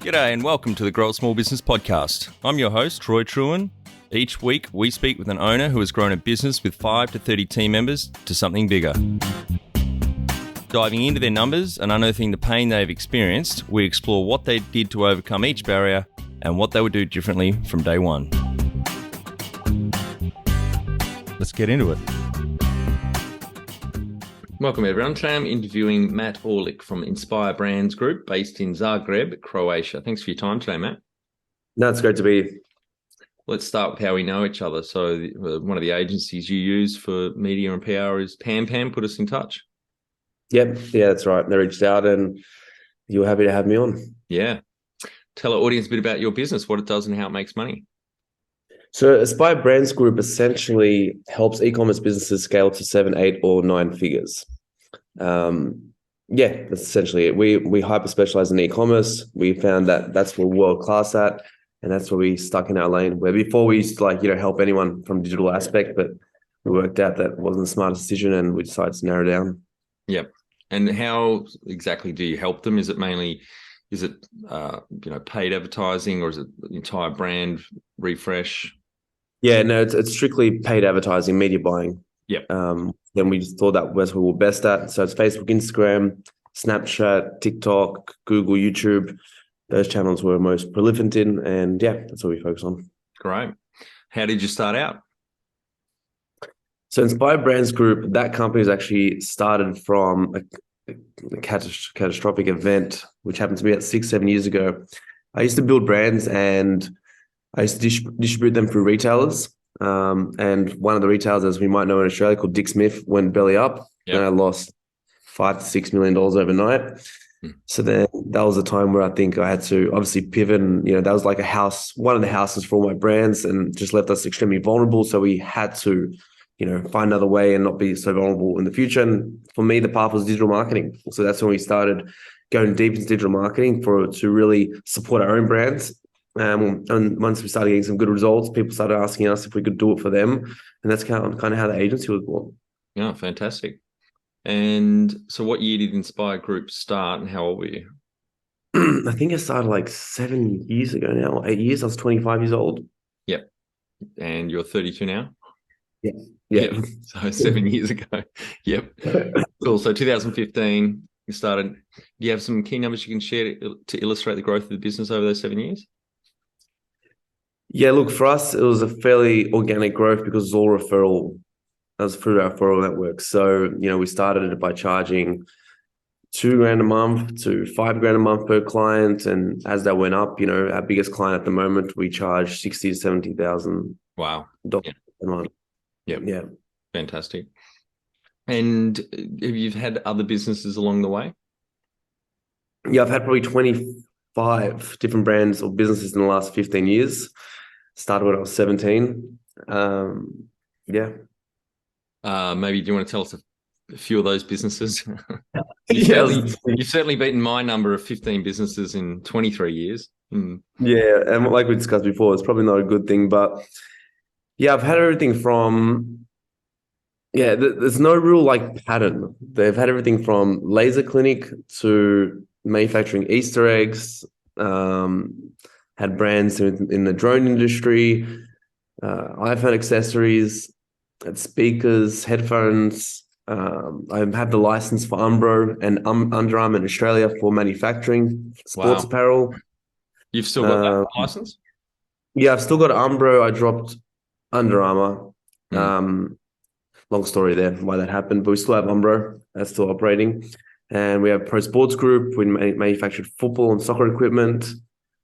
G'day and welcome to the Grow a Small Business Podcast. I'm your host, Troy Truen. Each week, we speak with an owner who has grown a business with 5 to 30 team members to something bigger. Diving into their numbers and unearthing the pain they've experienced, we explore what they did to overcome each barrier and what they would do differently from day one. Let's get into it. Welcome everyone. Today I'm interviewing Matt Orlic from Inspire Brands Group based in Zagreb, Croatia. Thanks for your time today, Matt. No, it's great to be here. Let's start with how we know each other. So one of the agencies you use for media and PR is Pam put us in touch. Yep. Yeah, that's right. They reached out and you were happy to have me on. Yeah. Tell our audience a bit about your business, what it does and how it makes money. So Aspire Brands Group essentially helps e-commerce businesses scale to 7, 8, or 9 figures. That's essentially it. We hyper specialize in e-commerce. We found that that's what we're world class at, and that's where we stuck in our lane. Where before we used to help anyone from digital aspect, but we worked out that wasn't the smartest decision, and we decided to narrow down. Yep. And how exactly do you help them? Is it paid advertising, or is it entire brand refresh? Yeah, no, it's strictly paid advertising, media buying. Yep. Then we just thought that was what we were best at. So it's Facebook, Instagram, Snapchat, TikTok, Google, YouTube. Those channels we're most prolific in, and yeah, that's what we focus on. Great. How did you start out? So Inspire Brands Group, that company was actually started from a catastrophic event, which happened to me about 6-7 years ago. I used to build brands and I used to distribute them through retailers. And one of the retailers, as we might know in Australia, called Dick Smith, went belly up. Yep. And I lost $5 to $6 million overnight. So then that was a time where I think I had to obviously pivot. And, that was like one of the houses for all my brands, and just left us extremely vulnerable. So we had to, find another way and not be so vulnerable in the future. And for me, the path was digital marketing. So that's when we started going deep into digital marketing to really support our own brands. And once we started getting some good results, people started asking us if we could do it for them. And that's kind of how the agency was born. Yeah, fantastic. And so what year did Inspire Group start and how old were you? I think I started 7 years ago now, 8 years. I was 25 years old. Yep. And you're 32 now? Yeah. Yep. So 7 years ago. Yep. Cool. So 2015, you started. Do you have some key numbers you can share to illustrate the growth of the business over those 7 years? Yeah, look, for us, it was a fairly organic growth because it was all referral. That was through our referral network. So, we started it by charging $2,000 a month to $5,000 a month per client. And as that went up, our biggest client at the moment, we charge $60,000 to $70,000. Wow. A month. Yep. Yeah. Fantastic. And have you had other businesses along the way? Yeah, I've had probably 25 different brands or businesses in the last 15 years. Started when I was 17. Yeah. Maybe do you want to tell us a few of those businesses? You've certainly beaten my number of 15 businesses in 23 years. Yeah, and like we discussed before, it's probably not a good thing, but yeah, I've had everything from, there's no real pattern. They've had everything from laser clinic to manufacturing Easter eggs, had brands in the drone industry, iPhone accessories, had speakers, headphones. I have the license for Umbro and Under Armour in Australia for manufacturing sports apparel. You've still got that license? Yeah, I've still got Umbro. I dropped Under Armour. Long story there, why that happened, but we still have Umbro. That's still operating. And we have Pro Sports Group. We manufactured football and soccer equipment.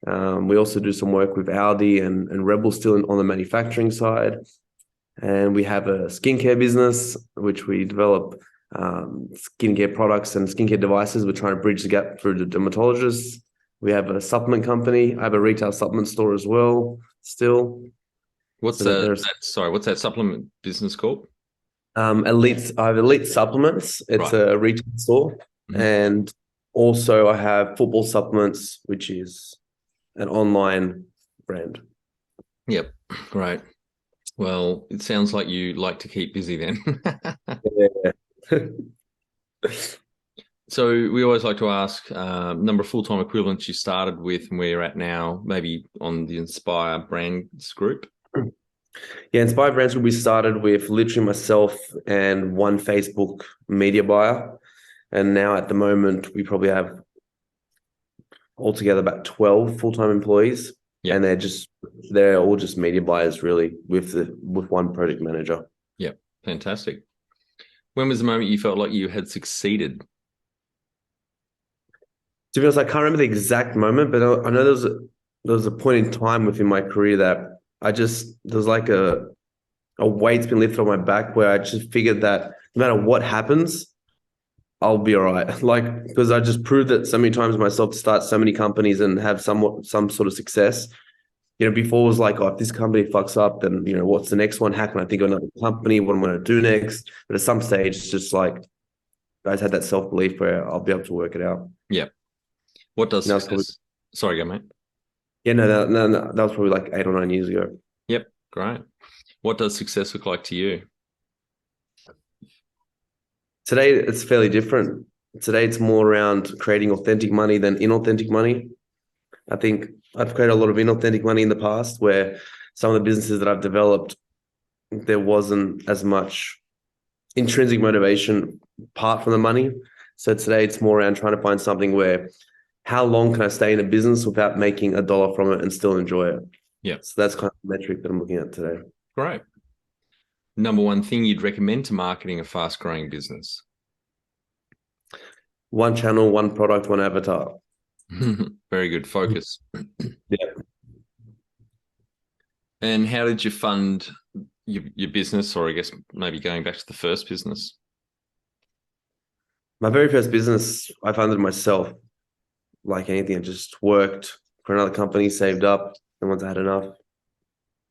We also do some work with Audi and Rebel still on the manufacturing side. And we have a skincare business, which we develop skincare products and skincare devices. We're trying to bridge the gap through the dermatologists. We have a supplement company. I have a retail supplement store as well, still. What's that supplement business called? I have Elite Supplements. It's a retail store. Mm-hmm. And also I have Football Supplements, which is an online brand. Yep. Great. Well, it sounds like you like to keep busy then. Yeah. So we always like to ask number of full-time equivalents you started with and where you're at now, maybe on the Inspire Brands group. Yeah, Inspire Brands Group, we started with literally myself and one Facebook media buyer. And now at the moment, we probably have altogether about 12 full-time employees. Yep. And they're all just media buyers really with one project manager. Yep. Fantastic. When was the moment you felt like you had succeeded? To be honest, I can't remember the exact moment, but I know there was a point in time within my career that there's like a weight's been lifted on my back where I just figured that no matter what happens, I'll be all right. Like, because I just proved it so many times myself to start so many companies and have some sort of success. Before it was like, oh, if this company fucks up, then, what's the next one? How can I think of another company? What am I going to do next? But at some stage, it's just like, I just had that self-belief where I'll be able to work it out. Yeah. What does success... Probably, Sorry, go, mate. Yeah, no, that was probably like 8 or 9 years ago. Yep. Great. What does success look like to you? Today, it's fairly different. Today, it's more around creating authentic money than inauthentic money. I think I've created a lot of inauthentic money in the past where some of the businesses that I've developed, there wasn't as much intrinsic motivation apart from the money. So today, it's more around trying to find something where how long can I stay in a business without making $1 from it and still enjoy it? Yeah. So that's kind of the metric that I'm looking at today. Great. Number one thing you'd recommend to marketing a fast-growing business? One channel, one product, one avatar. Very good. Focus. Yeah. And how did you fund your business, or I guess maybe going back to the first business? My very first business, I funded myself. Like anything, I just worked for another company, saved up, and once I had enough,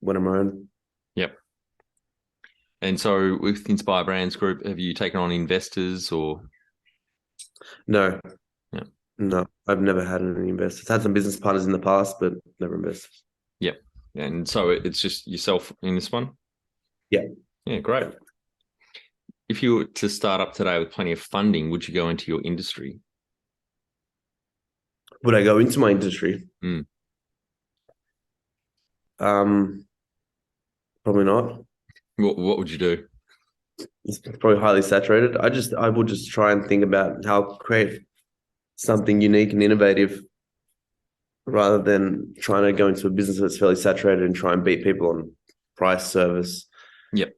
went on my own. Yep. And so with Inspire Brands Group, have you taken on investors or? No. Yeah. No, I've never had any investors. Had some business partners in the past, but never investors. Yep. And so it's just yourself in this one? Yeah. Yeah, great. If you were to start up today with plenty of funding, would you go into your industry? Would I go into my industry? Probably not. What would you do? It's probably highly saturated. I would just try and think about how to create something unique and innovative rather than trying to go into a business that's fairly saturated and try and beat people on price, service. Yep.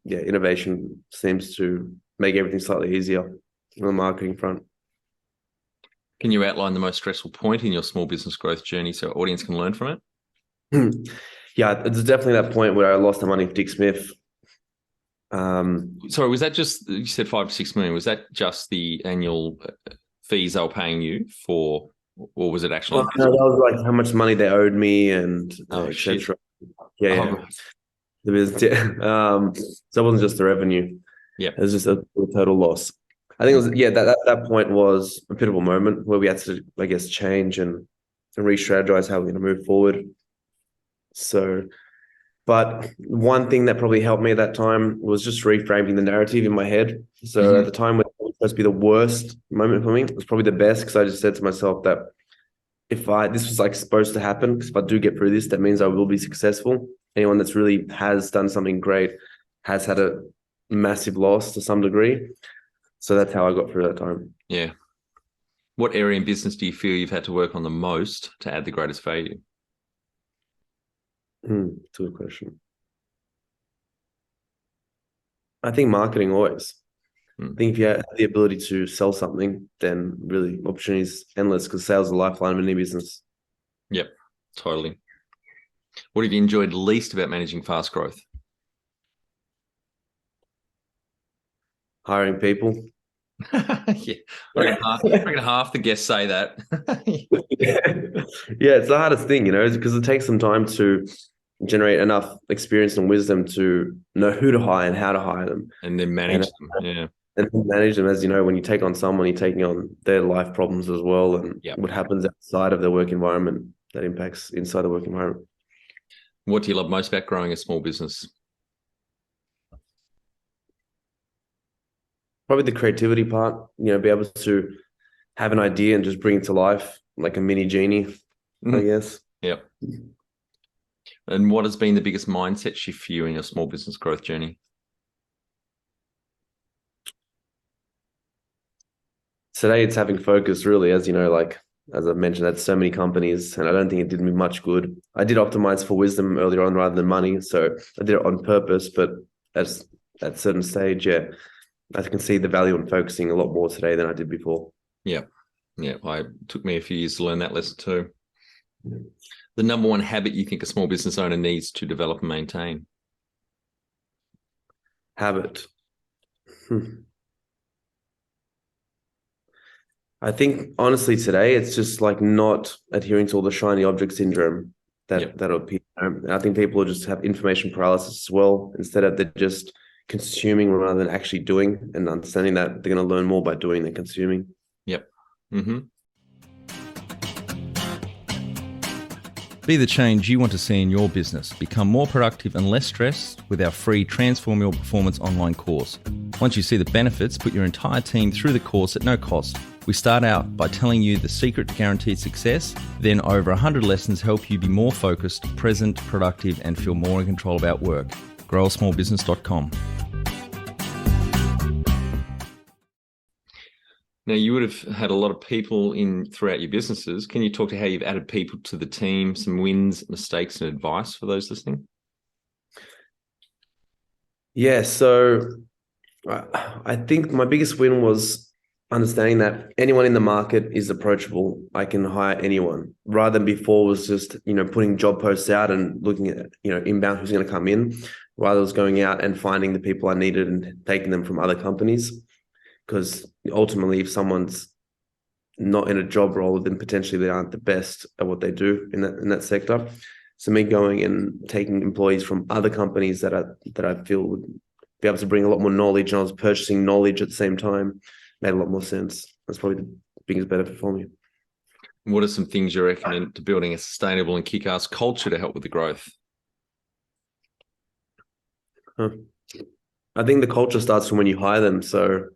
Innovation seems to make everything slightly easier on the marketing front. Can you outline the most stressful point in your small business growth journey so our audience can learn from it? Yeah, it's definitely that point where I lost the money with Dick Smith. Sorry, was that just, you said 5 to 6 million, was that just the annual fees they were paying you for, or was it actually? No, that was like how much money they owed me and etc. Yeah. The business. Yeah. So it wasn't just the revenue. Yeah. It was just a total loss. I think it was, that point was a pivotal moment where we had to, I guess, change and re-strategize how we're going to move forward. So, but one thing that probably helped me at that time was just reframing the narrative in my head. So at the time when it was supposed to be the worst moment for me, it was probably the best because I just said to myself that this was like supposed to happen, because if I do get through this, that means I will be successful. Anyone that's really has done something great has had a massive loss to some degree. So that's how I got through that time. Yeah. What area in business do you feel you've had to work on the most to add the greatest value? That's a good question. I think marketing always. I think if you have the ability to sell something, then really opportunities endless, because sales is the lifeline of any business. Yep, totally. What have you enjoyed least about managing fast growth? Hiring people. Yeah, I reckon half the guests say that. Yeah, it's the hardest thing, because it takes some time to generate enough experience and wisdom to know who to hire and how to hire them. And then manage them, yeah. And manage them, as you know, when you take on someone, you're taking on their life problems as well, and what happens outside of the work environment that impacts inside the work environment. What do you love most about growing a small business? Probably the creativity part, be able to have an idea and just bring it to life like a mini genie, I guess. Yep. And what has been the biggest mindset shift for you in your small business growth journey? Today it's having focus really, as you know, like as I've mentioned, that's so many companies and I don't think it did me much good. I did optimize for wisdom earlier on rather than money. So I did it on purpose, but at a certain stage, yeah, I can see the value in focusing a lot more today than I did before. Yeah. It took me a few years to learn that lesson too. The number one habit you think a small business owner needs to develop and maintain? Habit. I think honestly today it's just like not adhering to all the shiny object syndrome that'll appear. And I think people just have information paralysis as well. Instead of they're just consuming rather than actually doing, and understanding that they're going to learn more by doing than consuming. Yep. Mm-hmm. Be the change you want to see in your business. Become more productive and less stressed with our free Transform Your Performance online course. Once you see the benefits, put your entire team through the course at no cost. We start out by telling you the secret to guaranteed success, then over 100 lessons help you be more focused, present, productive, and feel more in control about work. growasmallbusiness.com. Now, you would have had a lot of people throughout your businesses. Can you talk to how you've added people to the team, some wins, mistakes, and advice for those listening? Yeah, so I think my biggest win was understanding that anyone in the market is approachable. I can hire anyone, rather than before was just, putting job posts out and looking at, inbound who's going to come in, rather was going out and finding the people I needed and taking them from other companies. Because ultimately, if someone's not in a job role, then potentially they aren't the best at what they do in that sector. So me going and taking employees from other companies that I feel would be able to bring a lot more knowledge, and I was purchasing knowledge at the same time, made a lot more sense. That's probably the biggest benefit for me. What are some things you recommend to building a sustainable and kick-ass culture to help with the growth? I think the culture starts from when you hire them. So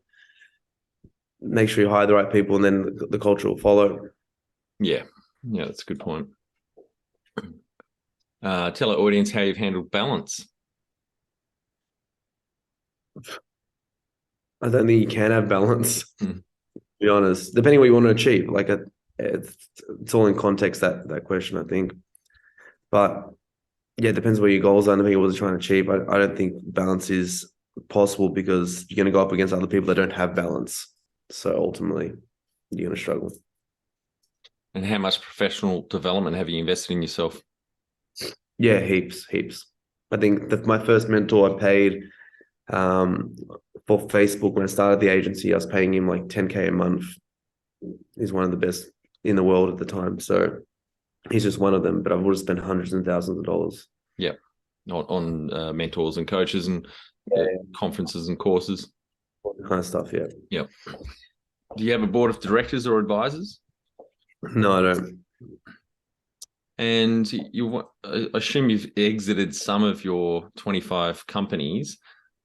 make sure you hire the right people, and then the culture will follow. Yeah, that's a good point. Tell our audience how you've handled balance. I don't think you can have balance, to be honest, depending what you want to achieve. Like it's all in context, that question, I think. But yeah, it depends what your goals are and what you're trying to achieve. I don't think balance is possible because you're going to go up against other people that don't have balance. So ultimately, you're going to struggle. And how much professional development have you invested in yourself? Yeah, heaps. I think that my first mentor I paid for Facebook when I started the agency, I was paying him like $10K a month. He's one of the best in the world at the time. So he's just one of them, but I've already spent hundreds and thousands of dollars. Yeah, on mentors and coaches and conferences and courses. All that kind of stuff, yeah. Yep. Do you have a board of directors or advisors? No, I don't. And I assume you've exited some of your 25 companies.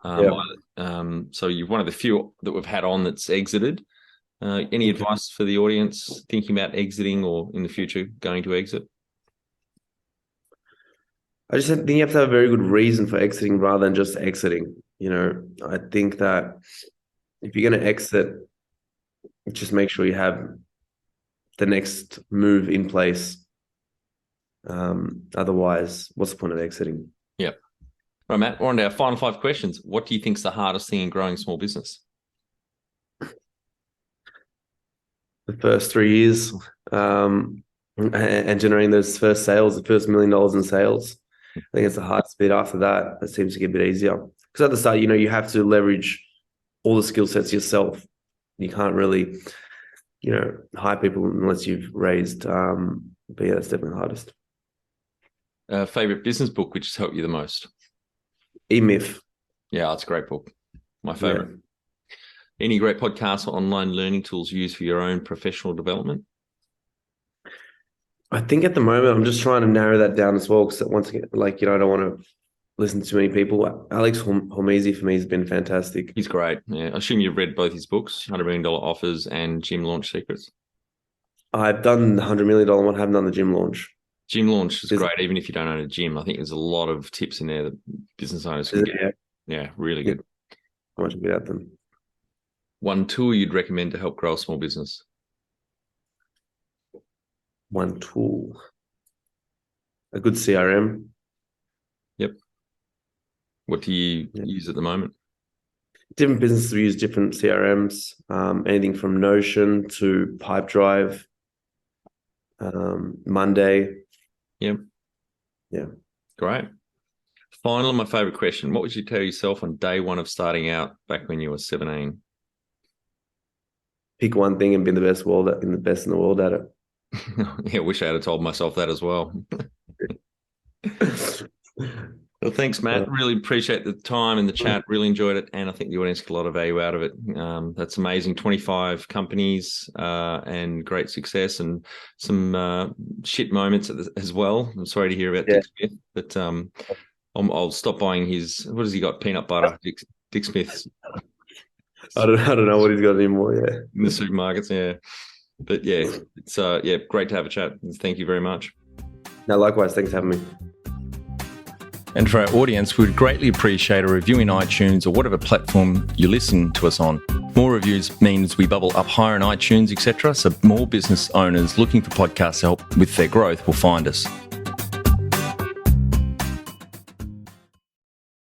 So you're one of the few that we've had on that's exited. Any advice for the audience thinking about exiting or in the future going to exit? I just think you have to have a very good reason for exiting rather than just exiting. I think that if you're going to exit, just make sure you have the next move in place. Otherwise, what's the point of exiting? Yeah. Right, Matt, we're on to our final 5 questions. What do you think is the hardest thing in growing small business? The first 3 years and generating those first sales, the first $1 million in sales. I think it's the hardest bit. After that, it seems to get a bit easier. Because at the start, you have to leverage all the skill sets yourself. You can't really, hire people unless you've raised. But yeah, that's definitely the hardest. Favorite business book which has helped you the most? E-Myth. Yeah, it's a great book. My favorite. Yeah. Any great podcasts or online learning tools you use for your own professional development? I think at the moment I'm just trying to narrow that down as well. Because once again, I don't want to listened to many people. Alex Hormezy for me has been fantastic. He's great. Yeah, I assume you've read both his books, $100 Million Offers and Gym Launch Secrets. I've done the $100 million one. I haven't done the gym launch. Gym Launch is great, even if you don't own a gym. I think there's a lot of tips in there that business owners can get. Yeah, really good. I want to get at them. One tool you'd recommend to help grow a small business? One tool. A good CRM. Yep. What do you use at the moment? Different businesses use different CRMs, anything from Notion to Pipedrive, Monday. Yep. Yeah. Great. Finally, my favorite question. What would you tell yourself on day one of starting out back when you were 17? Pick one thing and be the best in the world at it. Yeah, I wish I had told myself that as well. Well, thanks, Matt. Really appreciate the time and the chat. Really enjoyed it. And I think the audience got a lot of value out of it. That's amazing. 25 companies and great success and some shit moments as well. I'm sorry to hear about Dick Smith, but I'll stop buying his, what has he got? Peanut butter, Dick Smith's. I don't know what he's got anymore. Yeah. In the supermarkets. Yeah. But yeah, it's great to have a chat. Thank you very much. No, likewise. Thanks for having me. And for our audience, we would greatly appreciate a review in iTunes or whatever platform you listen to us on. More reviews means we bubble up higher in iTunes, etc. So more business owners looking for podcast help with their growth will find us.